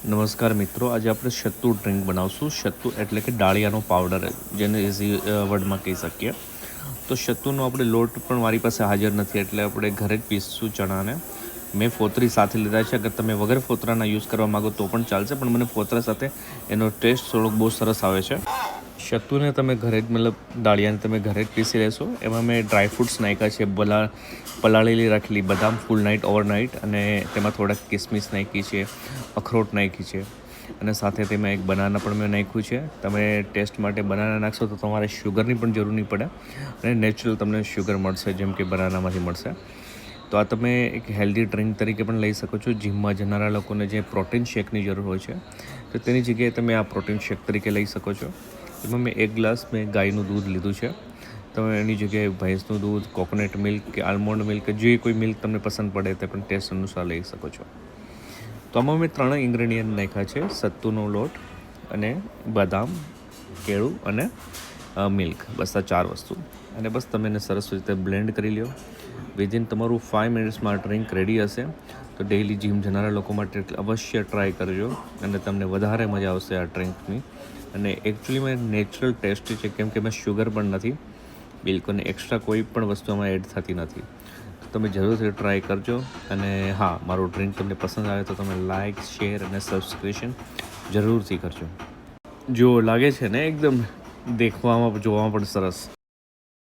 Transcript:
નમસ્કાર મિત્રો, આજે આપણે સત્તુ ડ્રિંક બનાવશું. સત્તુ એટલે કે ડાળિયાનો પાવડર, જેને ઇઝી વર્ડમાં કહી શકીએ. તો સત્તુનો આપણે લોટ પણ મારી પાસે હાજર નથી, એટલે આપણે ઘરે જ પીસશું ચણાને. મેં ફોતરી સાથે લીધા છે. અગર તમે વગર ફોતરાના યુઝ કરવા માગો તો પણ ચાલશે, પણ મને ફોતરા સાથે એનો ટેસ્ટ થોડોક બહુ સરસ આવે છે. સત્તુને તમે ઘરે જ મતલબ ડાળિયાને તમે ઘરે જ પીસી લેશો. એમાં મેં ડ્રાયફ્રૂટ્સ નાખ્યા છે, પલાળેલી રાખેલી બદામ ફૂલ નાઇટ ઓવરનાઇટ, અને તેમાં થોડાક કિસમિસ નાખી છે, અખરોટ નાખી છે, અને સાથે તેમાં એક બનાના પણ મેં નાખ્યું છે. તમે ટેસ્ટ માટે બનાના નાખશો તો તમારે શુગરની પણ જરૂર નહીં પડે, અને નેચરલ તમને શુગર મળશે, જેમ કે બનાનામાંથી મળશે. તો આ તમે એક હેલ્ધી ડ્રિંક તરીકે પણ લઈ શકો છો. જિમમાં જનારા લોકોને જે પ્રોટીન શેકની જરૂર હોય છે, તો તેની જગ્યાએ તમે આ પ્રોટીન શેક તરીકે લઈ શકો છો. એમાં મેં 1 ગ્લાસ ગાયનું દૂધ લીધું છે. તમે એની જગ્યાએ ભેંસનું દૂધ, કોકોનટ મિલ્ક કે આલમોન્ડ મિલ્ક કે જે કોઈ મિલ્ક તમને પસંદ પડે તે પણ ટેસ્ટ અનુસાર લઈ શકો છો. તો આમાં મેં 3 ઇન્ગ્રેડિયન્ટ નાખ્યા છે: સત્તુનો લોટ અને બદામ, કેળું અને મિલ્ક. બસ આ 4 વસ્તુ. અને બસ તમે એને સરસ રીતે બ્લેન્ડ કરી લો. વિધિન તમારું 5 મિનિટ્સમાં આ ડ્રિંક રેડી હશે. તો ડેઇલી જીમ જનારા લોકો માટે અવશ્ય ટ્રાય કરજો, અને તમને વધારે મજા આવશે આ ડ્રિંકની. અને એકચ્યુઅલીમાં નેચરલ ટેસ્ટી છે, કેમ કે એમાં શુગર પણ નથી બિલકુલ, એક્સ્ટ્રા કોઈ પણ વસ્તુ આમાં એડ થતી નથી. તો તમે જરૂરથી ટ્રાય કરજો. અને હા, મારું ડ્રિંક તમને પસંદ આવે તો તમે લાઇક, શેર અને સબસ્ક્રિપ્શન જરૂરથી કરજો. જો લાગે છે ને એકદમ દેખવામાં જોવામાં પણ સરસ.